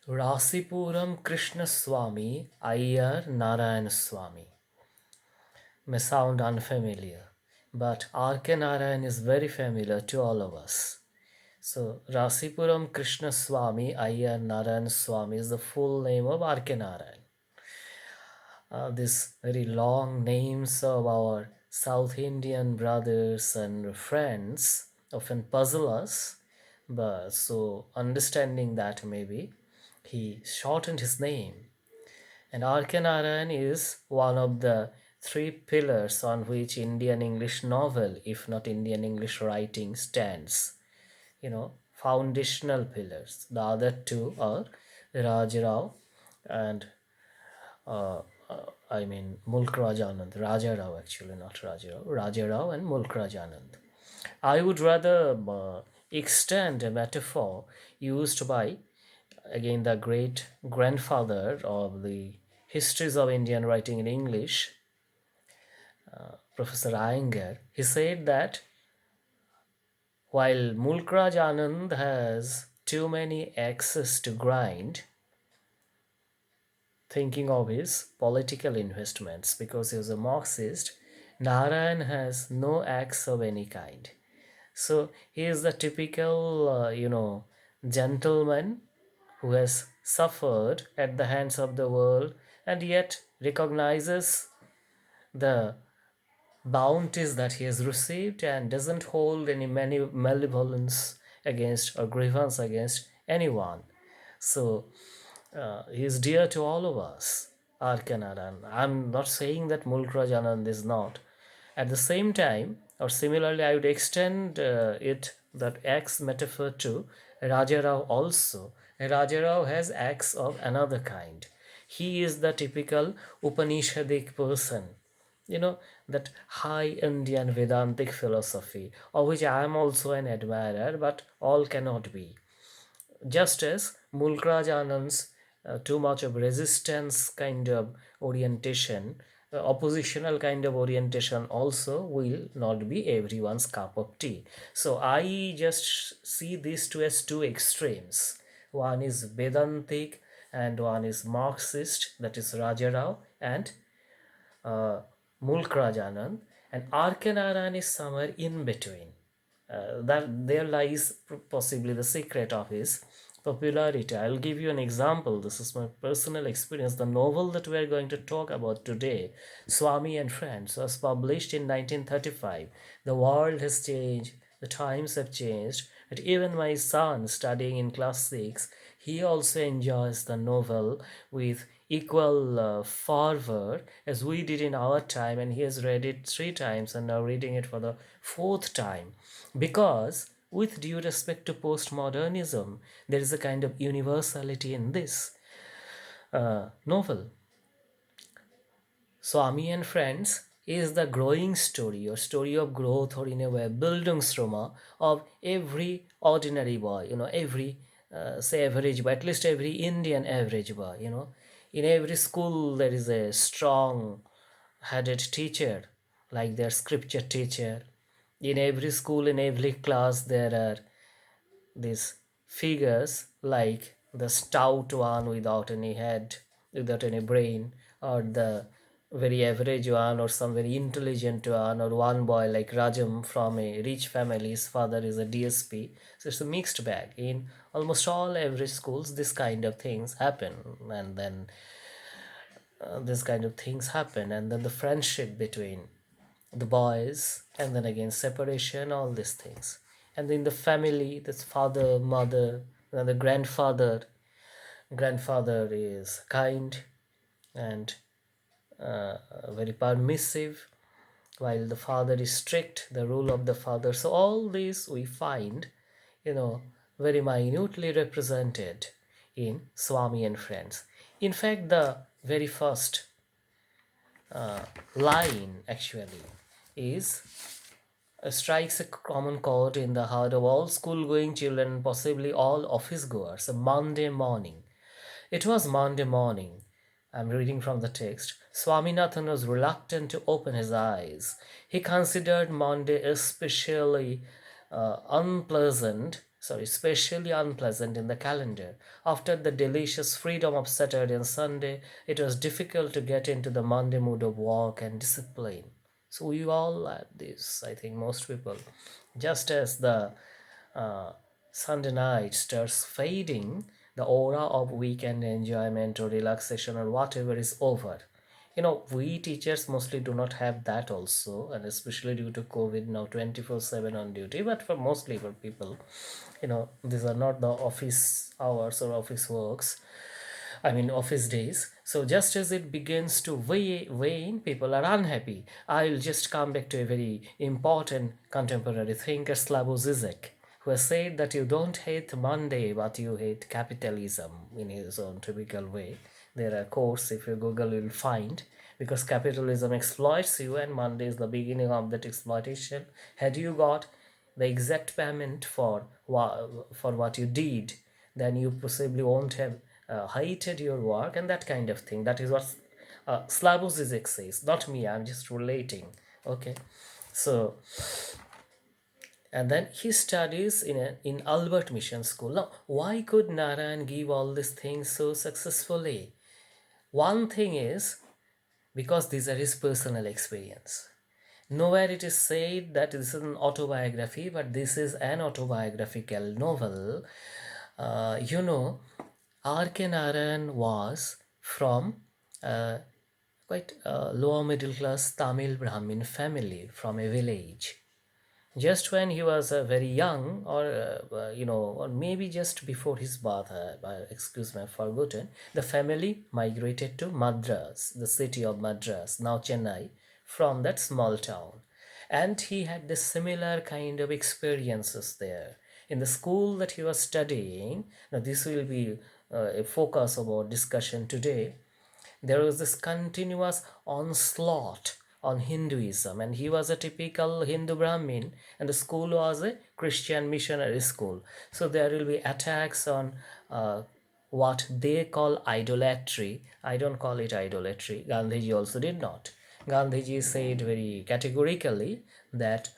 Rasipuram Krishna Swami Ayyar Narayana Swami may sound unfamiliar, but R.K. Narayan is very familiar to all of us. So, Rasipuram Krishna Swami Ayyar Narayana Swami is the full name of R.K. Narayan. These very long names of our South Indian brothers and friends often puzzle us, but so understanding that maybe he shortened his name. And R.K. Narayan is one of the three pillars on which Indian English novel, if not Indian English writing, stands. Foundational pillars. The other two are Rajarao and Mulk Rajanand. Raja Rao, actually, not Raja Rao. Raja Rao and Mulk Rajanand. I would rather extend a metaphor used by, again, the great grandfather of the histories of Indian writing in English, Professor Iyengar. He said that while Mulk Raj Anand has too many axes to grind, thinking of his political investments because he was a Marxist, Narayan has no axe of any kind. So he is the typical, gentleman who has suffered at the hands of the world and yet recognizes the bounties that he has received and doesn't hold any malevolence against or grievance against anyone. So he is dear to all of us, Arkanarayan. I'm not saying that Mulkraj Anand is not. At the same time, or similarly, I would extend that axe metaphor to Rajarao also. Rajarao has axe of another kind. He is the typical Upanishadic person, that high Indian Vedantic philosophy, of which I am also an admirer, but all cannot be. Just as Mulkraj Anand's too much of resistance kind of orientation, oppositional kind of orientation also will not be everyone's cup of tea. So I just see these two as two extremes. One is Vedantic and one is Marxist, that is Rajarao and Mulk Rajanand, and R.K. Narayan is somewhere in between. That there lies possibly the secret of his popularity. I'll give you an example. This is my personal experience. The novel that we are going to talk about today, Swami and Friends, was published in 1935. The world has changed, the times have changed, but even my son, studying in class 6, he also enjoys the novel with equal fervor as we did in our time, and he has read it 3 times and now reading it for the 4th time. Because, with due respect to postmodernism, there is a kind of universality in this novel. Swami and Friends is the growing story or story of growth, or in a way Bildungsroman of every ordinary boy, every say average boy, at least every Indian average boy. In every school there is a strong headed teacher, like their scripture teacher. In every school, in every class, there are these figures like the stout one without any head, without any brain, or the very average one, or some very intelligent one, or one boy like Rajam from a rich family, his father is a DSP. So it's a mixed bag. In almost all average schools, this kind of things happen, and then this kind of things happen, and then the friendship between the boys, and then again separation, all these things. And in the family, this father, mother, and the grandfather is kind and very permissive, while the father is strict, the rule of the father. So all these we find, very minutely represented in Swami and Friends. In fact, the very first line actually is strikes a common chord in the heart of all school-going children, possibly all office-goers. A Monday morning. It was Monday morning. I'm reading from the text. Swaminathan was reluctant to open his eyes. He considered Monday especially unpleasant sorry, especially unpleasant in the calendar. After the delicious freedom of Saturday and Sunday, it was difficult to get into the Monday mood of work and discipline. So we all had this, I think most people. Just as the uh, Sunday night starts fading, the aura of weekend enjoyment or relaxation or whatever is over. We teachers mostly do not have that also, and especially due to COVID now 24/7 on duty. But for mostly for people, these are not the office hours or office works. I mean, office days. So just as it begins to wane, people are unhappy. I'll just come back to a very important contemporary thinker, Slavoj Zizek, who has said that you don't hate Monday, but you hate capitalism in his own typical way. There are quotes, if you Google, you'll find, because capitalism exploits you, and Monday is the beginning of that exploitation. Had you got the exact payment for what you did, then you possibly won't have hated your work and that kind of thing. That is what Slavoj Zizek says, not me. I'm just relating. Okay, so and then he studies in Albert Mission School. Now, why could Narayan give all these things so successfully? One thing is because these are his personal experience. Nowhere it is said that this is an autobiography, but this is an autobiographical novel. You know, R.K. Narayan was from uh, quite a lower middle class Tamil Brahmin family from a village. Just when he was very young, or maybe just before his birth, excuse me, I've forgotten, the family migrated to Madras, the city of Madras, now Chennai, from that small town. And he had the similar kind of experiences there. In the school that he was studying, now this will be a focus of our discussion today, there was this continuous onslaught on Hinduism, and he was a typical Hindu Brahmin, and the school was a Christian missionary school. So there will be attacks on what they call idolatry. I don't call it idolatry. Gandhiji also did not. Gandhiji said very categorically that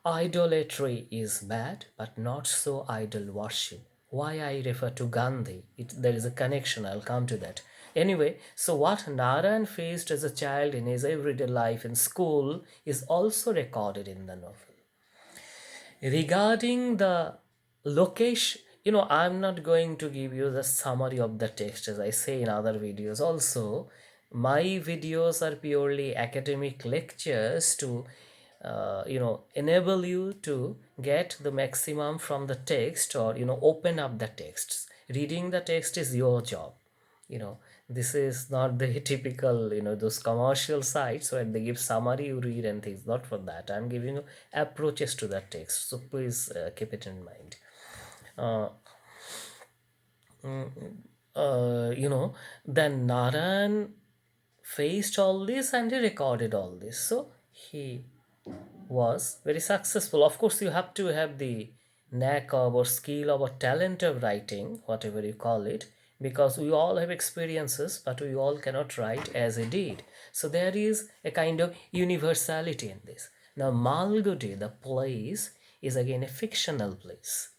idolatry is bad, but not so idol worship. Why I refer to Gandhi? There is a connection, I'll come to that. Anyway, so what Narayan faced as a child in his everyday life in school is also recorded in the novel. Regarding the location, I'm not going to give you the summary of the text as I say in other videos. Also, my videos are purely academic lectures to enable you to get the maximum from the text, or open up the texts. Reading the text is your job. This is not the typical, those commercial sites where they give summary, you read and things. Not for that. I'm giving you approaches to that text, so please keep it in mind. uh, then Narayan faced all this and he recorded all this, so he was very successful. Of course, you have to have the knack of or skill of or talent of writing, whatever you call it, because we all have experiences, but we all cannot write as he did. So there is a kind of universality in this. Now, Malgudi, the place, is again a fictional place.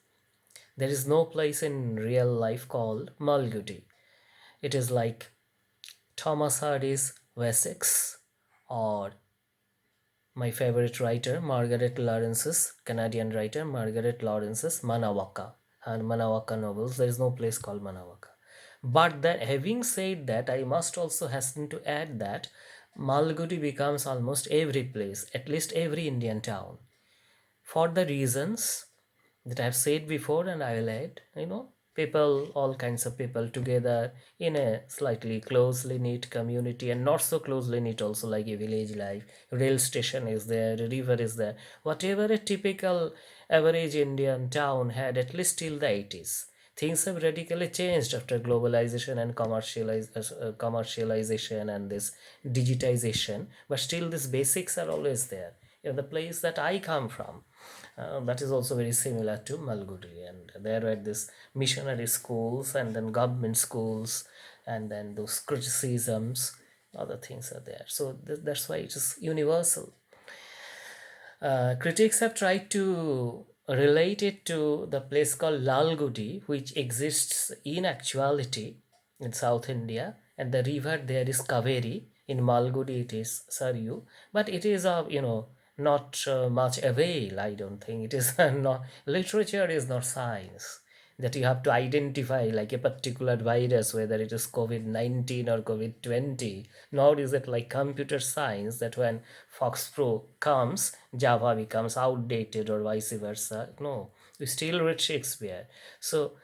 There is no place in real life called Malgudi. It is like Thomas Hardy's Wessex, or my favorite writer, Margaret Lawrence's, Canadian writer, Margaret Lawrence's Manawaka. And Manawaka novels, there is no place called Manawaka. But that, having said that, I must also hasten to add that Malgudi becomes almost every place, at least every Indian town, for the reasons that I've said before, and I will add, people, all kinds of people together in a slightly closely knit community, and not so closely knit also, like a village life. Rail station is there, a river is there. Whatever a typical average Indian town had, at least till the 80s. Things have radically changed after globalization and commercialization and this digitization, but still these basics are always there. The place that I come from, that is also very similar to Malgudi, and there were these missionary schools and then government schools, and then those criticisms, other things are there. So that's why it is universal. Critics have tried to related to the place called Lalgudi, which exists in actuality in South India, and the river there is Kaveri. In Malgudi, it is Saryu, but it is not much avail. I don't think it is not. Literature is not science that you have to identify like a particular virus, whether it is COVID-19 or COVID-20. Nor is it like computer science that when Fox Pro comes, Java becomes outdated or vice versa. No, we still read Shakespeare. So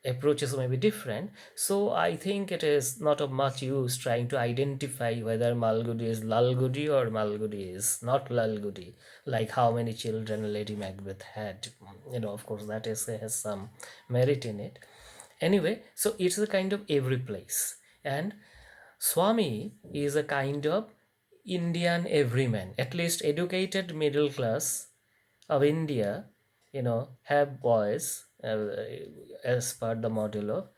approaches may be different. So I think it is not of much use trying to identify whether Malgudi is Lalgudi or Malgudi is not Lalgudi, like how many children Lady Macbeth had. Of course, that is has some merit in it. Anyway, so it's a kind of every place. And Swami is a kind of Indian everyman, at least educated middle class of India, have boys as per the model of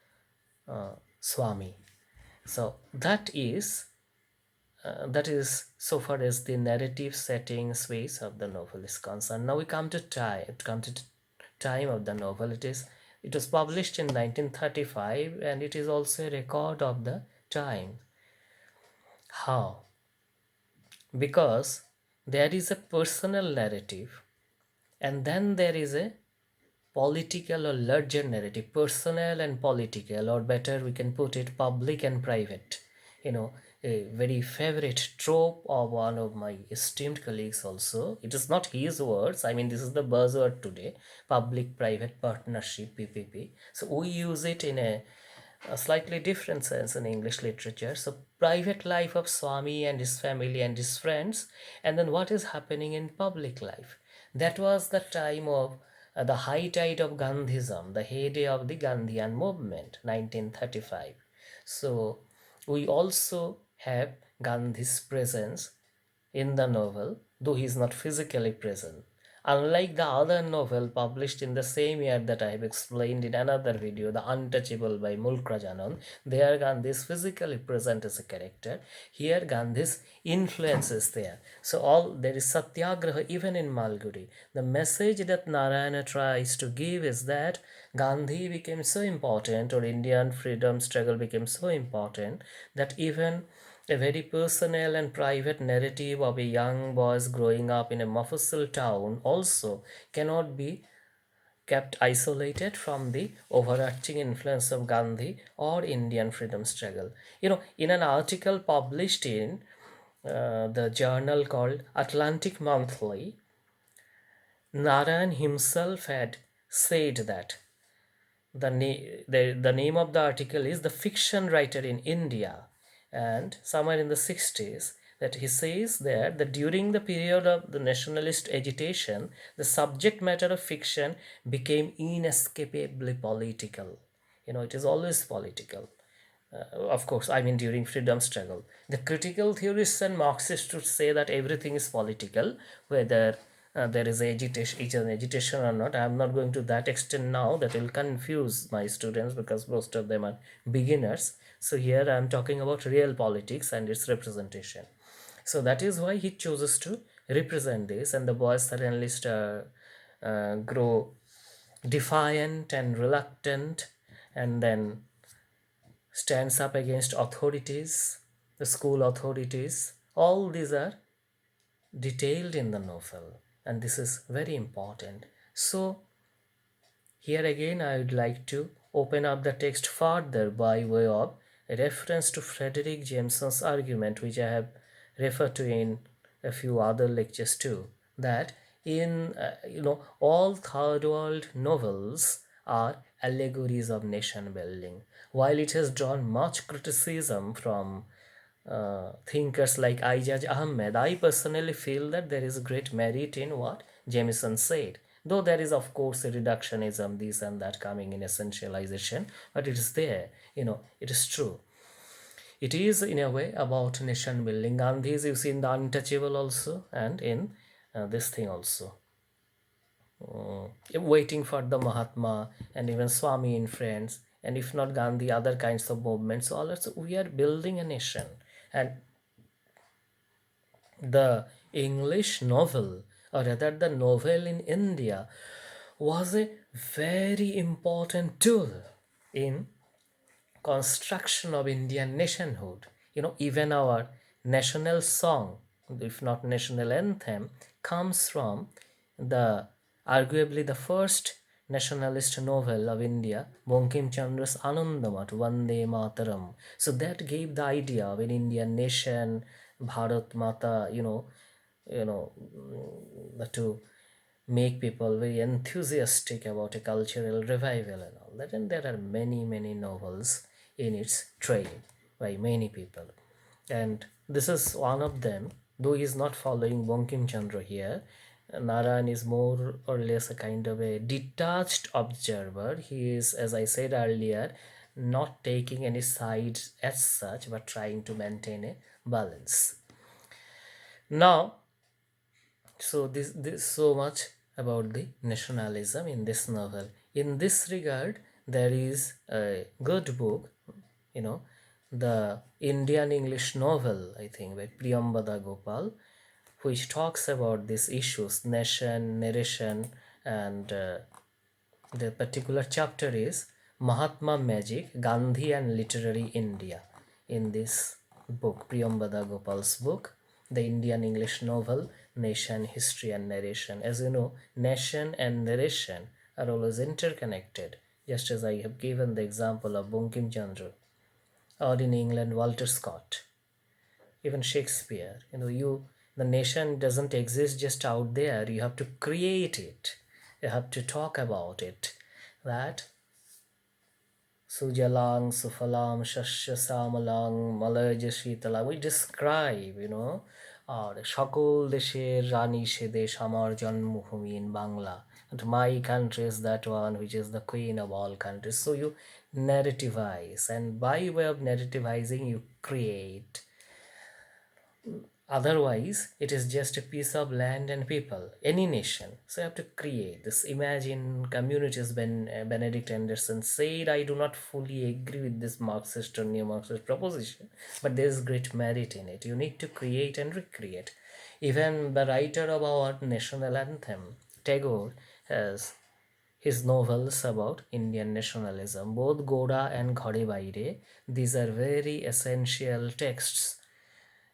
Swami. So that is so far as the narrative setting space of the novel is concerned. Now we come to time. Come to time of the novel. It was published in 1935, and it is also a record of the time. How? Because there is a personal narrative, and then there is a political or larger narrative, personal and political, or better we can put it public and private. A very favorite trope of one of my esteemed colleagues also. It is not his words. I mean, this is the buzzword today: public private partnership, PPP. So we use it in a slightly different sense in English literature. So, private life of Swami and his family and his friends, and then what is happening in public life. That was the time of the high tide of Gandhism, the heyday of the Gandhian movement, 1935. So, we also have Gandhi's presence in the novel, though he is not physically present. Unlike the other novel published in the same year that I have explained in another video, The Untouchable by Mulkrajanan, there Gandhi is physically present as a character. Here Gandhi's influence is there. So there is satyagraha even in Malgudi. The message that Narayana tries to give is that Gandhi became so important, or Indian freedom struggle became so important, that even a very personal and private narrative of a young boy growing up in a Mufassil town also cannot be kept isolated from the overarching influence of Gandhi or Indian freedom struggle. In an article published in the journal called Atlantic Monthly, Narayan himself had said that the name of the article is The Fiction Writer in India, and somewhere in the 60s, that he says there that during the period of the nationalist agitation, the subject matter of fiction became inescapably political. It is always political. Of course, I mean during freedom struggle. The critical theorists and Marxists would say that everything is political, whether there is agitation or not. I am not going to that extent now. That will confuse my students because most of them are beginners. So here I am talking about real politics and its representation. So that is why he chooses to represent this, and the boys suddenly grow defiant and reluctant, and then stands up against authorities, the school authorities. All these are detailed in the novel, and this is very important. So, here again, I would like to open up the text further by way of a reference to Frederick Jameson's argument, which I have referred to in a few other lectures too, that in all third world novels are allegories of nation building. While it has drawn much criticism from thinkers like Ijaz Ahmed, I personally feel that there is great merit in what Jameson said. Though there is, of course, a reductionism, this and that coming in essentialization, but it is there, it is true. It is, in a way, about nation building. Gandhi is, you see, in The Untouchable also, and in this thing also. Waiting for the Mahatma, and even Swami in Friends, and if not Gandhi, other kinds of movements. All so we are building a nation, and the English novel or rather the novel in India, was a very important tool in construction of Indian nationhood. Even our national song, if not national anthem, comes from the arguably the first nationalist novel of India, Bankim Chandra's Anandamat, Vande Mataram. So that gave the idea of an Indian nation, Bharat Mata, to make people very enthusiastic about a cultural revival and all that. And there are many, many novels in its trail by many people. And this is one of them, though he is not following Bankim Chandra here. Narayan is more or less a kind of a detached observer. He is, as I said earlier, not taking any sides as such, but trying to maintain a balance. Now, so this so much about the nationalism in this novel. In this regard, there is a good book, you know, the Indian English novel, I think, by Priyambada Gopal, which talks about these issues, nation, narration, and the particular chapter is Mahatma Magic, Gandhi and Literary India. In this book, Priyambada Gopal's book, the Indian English novel, Nation, History and Narration. As you know, nation and narration are always interconnected, just as I have given the example of Bankim Chandra, or in England, Walter Scott, even Shakespeare. The nation doesn't exist just out there. You have to create it. You have to talk about it. That Sujalang, Sufalam, Shashya Samalang, Malayja Shitalang, we describe, or সকল দেশের রানী সে দেশ আমার জন্মভূমি in Bangla. And my country is that one which is the queen of all countries. So you narrativize, and by way of narrativizing, you create. Otherwise, it is just a piece of land and people, any nation. So you have to create this. Imagine communities. Benedict Anderson said, I do not fully agree with this Marxist or neo Marxist proposition, but there is great merit in it. You need to create and recreate. Even the writer of our national anthem, Tagore, has his novels about Indian nationalism. Both Goda and Ghare Baire, these are very essential texts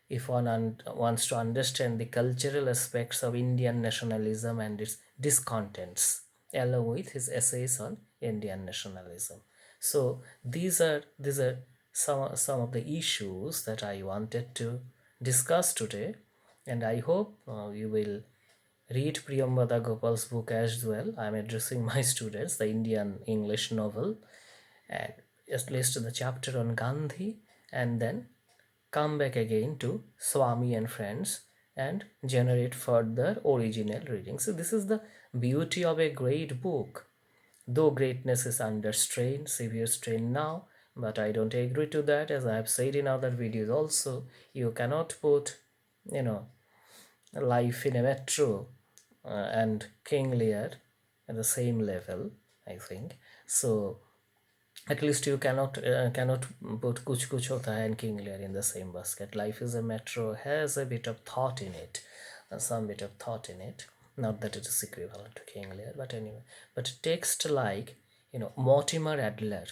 if one wants to understand the cultural aspects of Indian nationalism and its discontents, along with his essays on Indian nationalism. So these are some of the issues that I wanted to discuss today, and I hope you will read Priyambada Gopal's book as well. I am addressing my students, the Indian English novel, and at least the chapter on Gandhi, and then come back again to Swami and friends and generate further original readings. So this is the beauty of a great book. Though greatness is under strain, severe strain now, but I don't agree to that. As I have said in other videos also, you cannot put, you know, life in a metro and King Lear at the same level, I think. So at least you cannot put Kuch Kuch Hota Hai and King Lear in the same basket. Life is a metro, has a bit of thought in it, some bit of thought in it. Not that it is equivalent to King Lear, but anyway. But a text like, Mortimer Adler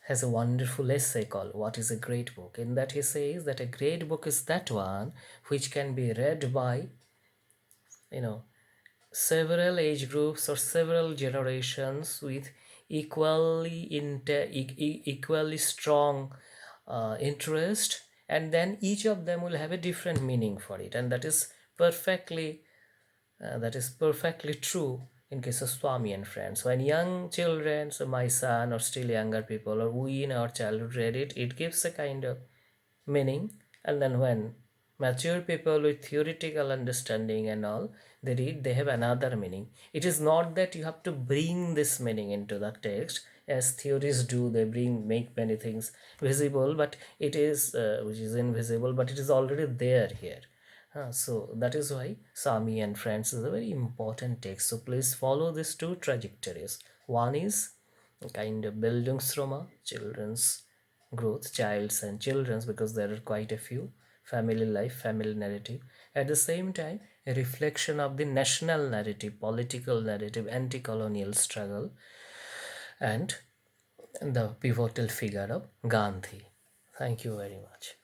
has a wonderful essay called What is a Great Book? In that he says that a great book is that one which can be read by, you know, several age groups or several generations with equally strong interest, and then each of them will have a different meaning for it, and that is perfectly true in case of Swami and friends. When young children, so my son or still younger people, or we in our childhood read it, it gives a kind of meaning. And then when mature people with theoretical understanding and all, they read, they have another meaning. It is not that you have to bring this meaning into the text as theories do. They make many things visible, but it is which is invisible, but it is already there here. So that is why Sami and Friends is a very important text. So please follow these two trajectories. One is a kind of Bildungsroma, children's growth, child's and children's, because there are quite a few, family life, family narrative. At the same time, a reflection of the national narrative, political narrative, anti colonial struggle, and the pivotal figure of Gandhi. Thank you very much.